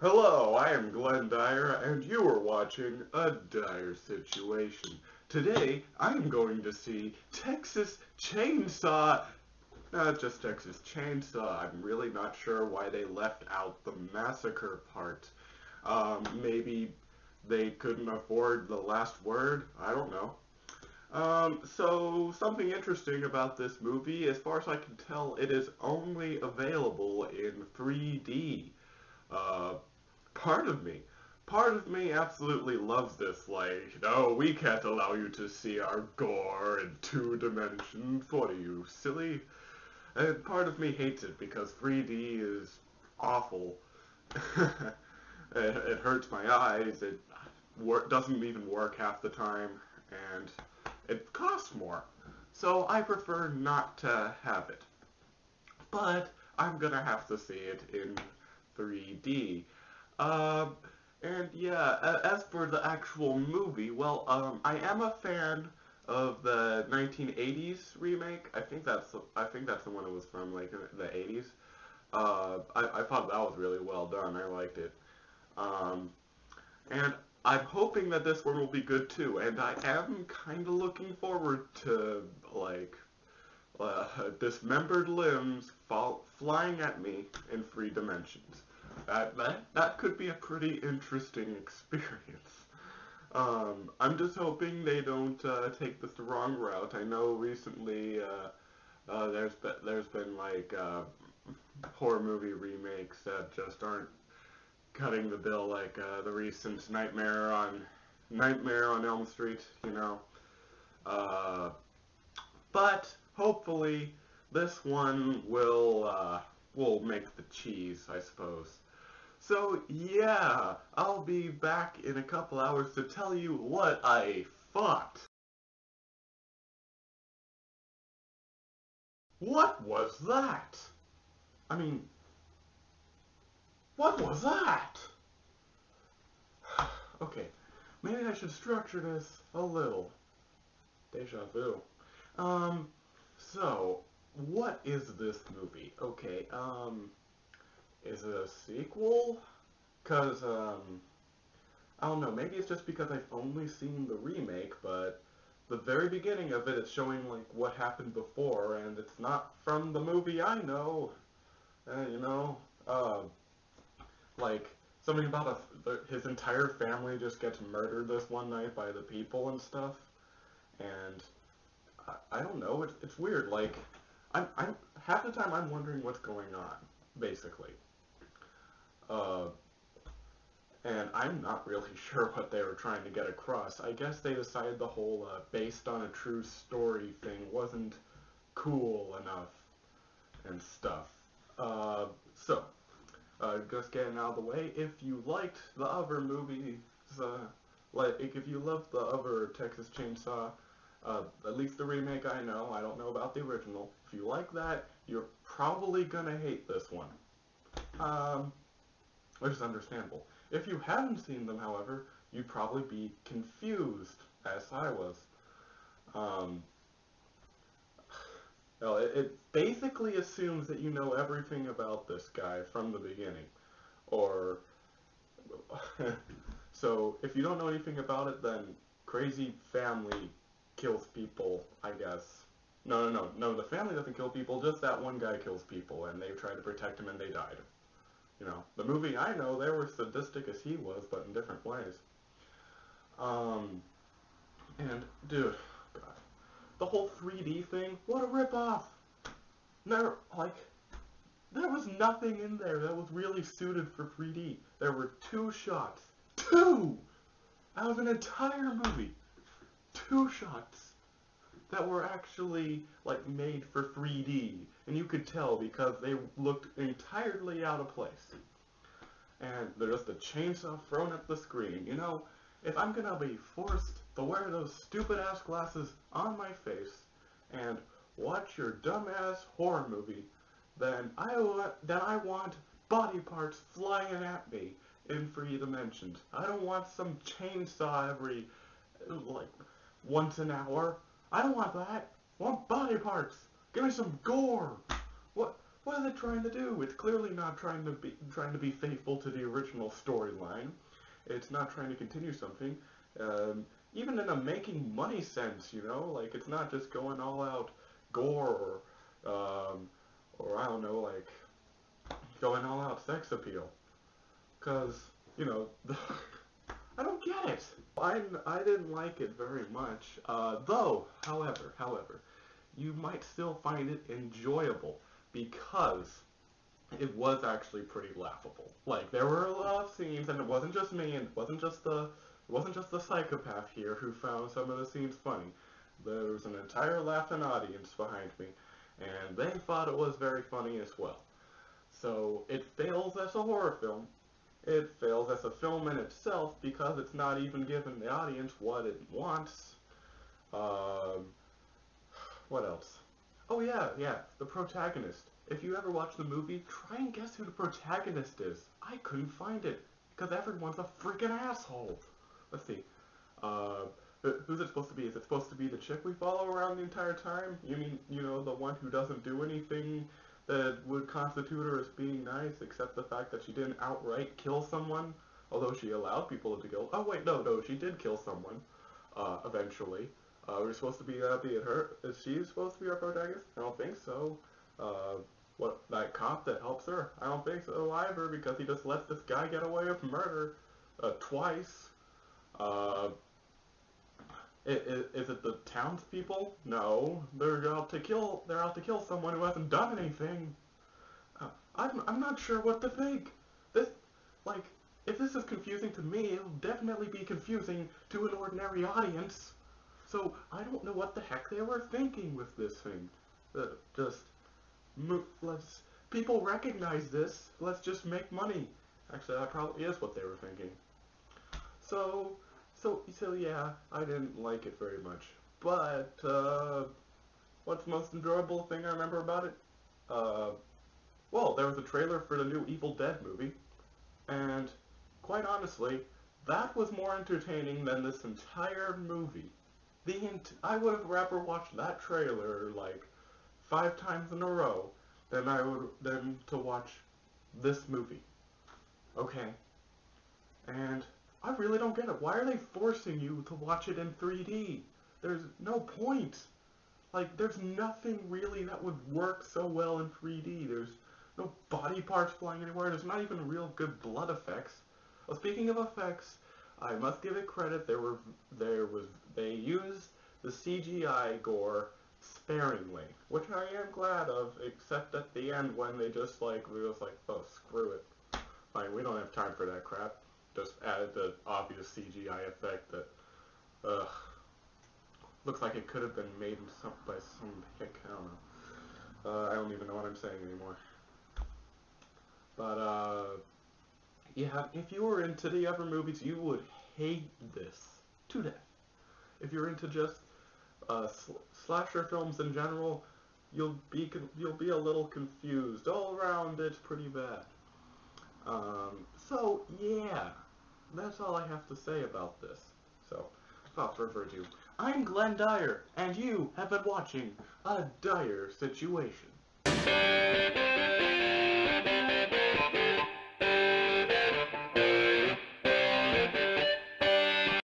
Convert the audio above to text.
Hello, I am Glenn Dyer, and you are watching A Dire Situation. Today, I am going to see Texas Chainsaw. Not just Texas Chainsaw. I'm really not sure why they left out the massacre part. Maybe they couldn't afford the last word? I don't know. So something interesting about this movie, as far as I can tell, it is only available in 3D. Uh, part of me, part of me absolutely loves this. Like, no, we can't allow you to see our gore in 2 dimensions. What are you, silly? And part of me hates it because 3D is awful. It hurts my eyes. It doesn't even work half the time, and it costs more. So I prefer not to have it. But I'm gonna have to see it in 3D. Um, and yeah, as for the actual movie, well, I am a fan of the 1980s remake. I think that's the one it was from, like the 80s. I thought that was really well done. I liked it. Um, and I'm hoping that this one will be good too. And I am kind of looking forward to like dismembered limbs flying at me in 3 dimensions. That could be a pretty interesting experience. I'm just hoping they don't take this the wrong route. I know recently there's been like horror movie remakes that just aren't cutting the bill, like the recent Nightmare on Elm Street. Uh, but hopefully this one will make the cheese, I suppose. So yeah, I'll be back in a couple hours to tell you what I thought. What was that? I mean, what was that? Okay, maybe I should structure this a little. Deja vu. Um, so, what is this movie? Okay, is it a sequel? Cause, I don't know, maybe it's just because I've only seen the remake, but the very beginning of it is showing, like, what happened before, and it's not from the movie I know. Uh, you know, uh, like, something about his entire family just gets murdered this one night by the people and stuff, and I don't know, it's weird, like, I'm, half the time I'm wondering what's going on, basically. Uh, and I'm not really sure what they were trying to get across. I guess they decided the whole based on a true story thing wasn't cool enough and stuff. Uh, so, just getting out of the way, if you liked the other movies, like if you loved the other Texas Chainsaw, at least the remake I don't know about the original. If you like that, you're probably gonna hate this one. Um, which is understandable. If you haven't seen them, however, you'd probably be confused, as I was. Um, well, it basically assumes that you know everything about this guy from the beginning. Or, so if you don't know anything about it, then crazy family kills people, I guess. No, the family doesn't kill people, just that one guy kills people, and they tried to protect him and they died. The movie I know, they were sadistic as he was, but in different ways. Um, and, dude, God, the whole 3D thing, what a ripoff! Never, like, there was nothing in there that was really suited for 3D. There were 2 shots. Two! Out of an entire movie. 2 shots that were actually, like, made for 3D. And you could tell because they looked entirely out of place. And there's just a chainsaw thrown at the screen. If I'm gonna be forced to wear those stupid ass glasses on my face and watch your dumbass horror movie, then I want body parts flying at me in 3 dimensions. I don't want some chainsaw every like once an hour. I don't want that. I want body parts. Give me some gore. What? what is it trying to do? It's clearly not trying to be faithful to the original storyline. It's not trying to continue something. Um, Even in a making money sense, you know, like it's not just going all out gore or I don't know, like going all out sex appeal. Cause you know, I don't get it. I didn't like it very much. Though, however, you might still find it enjoyable because it was actually pretty laughable. Like there were a lot of scenes, and it wasn't just me, and it wasn't just the psychopath here who found some of the scenes funny. There was an entire laughing audience behind me, and they thought it was very funny as well. So it fails as a horror film. It fails as a film in itself because it's not even giving the audience what it wants. Um, what else? Oh yeah, the protagonist. If you ever watch the movie, try and guess who the protagonist is. I couldn't find it because everyone's a freaking asshole. Let's see. Uh, who's it supposed to be? Is it supposed to be the chick we follow around the entire time? You mean, you know, the one who doesn't do anything that would constitute her as being nice, except the fact that she didn't outright kill someone, although she allowed people to kill. Oh wait, no, she did kill someone. Eventually. We're supposed to be be at her. Is she supposed to be our protagonist? I don't think so. Uh, what, that cop that helps her? I don't think so either, because he just lets this guy get away with murder twice. Uh, is it the townspeople? No, they're out to kill. They're out to kill someone who hasn't done anything. I'm not sure what to think. This, like, if this is confusing to me, it'll definitely be confusing to an ordinary audience. So I don't know what the heck they were thinking with this thing. Just let's people recognize this. Let's just make money. Actually, that probably is what they were thinking. So so yeah, I didn't like it very much. But what's the most enjoyable thing I remember about it? Uh, well, there was a trailer for the new Evil Dead movie, and quite honestly, that was more entertaining than this entire movie. I would have rather watched that trailer like 5 times in a row than to watch this movie. Okay, and I really don't get it. Why are they forcing you to watch it in 3D? There's no point. Like, there's nothing really that would work so well in 3D. There's no body parts flying anywhere. There's not even real good blood effects. Well, speaking of effects, I must give it credit. They used the CGI gore sparingly, which I am glad of, except at the end when they just like, we was like, oh, screw it. Fine, we don't have time for that crap. Just added the obvious CGI effect that, ugh, looks like it could have been made by some heck, I don't know. I don't even know what I'm saying anymore. But, yeah, if you were into the other movies, you would hate this to death. If you're into just slasher films in general, you'll be a little confused. All around, it's pretty bad. So yeah, that's all I have to say about this. So, without further ado, I'm Glenn Dyer, and you have been watching A Dire Situation.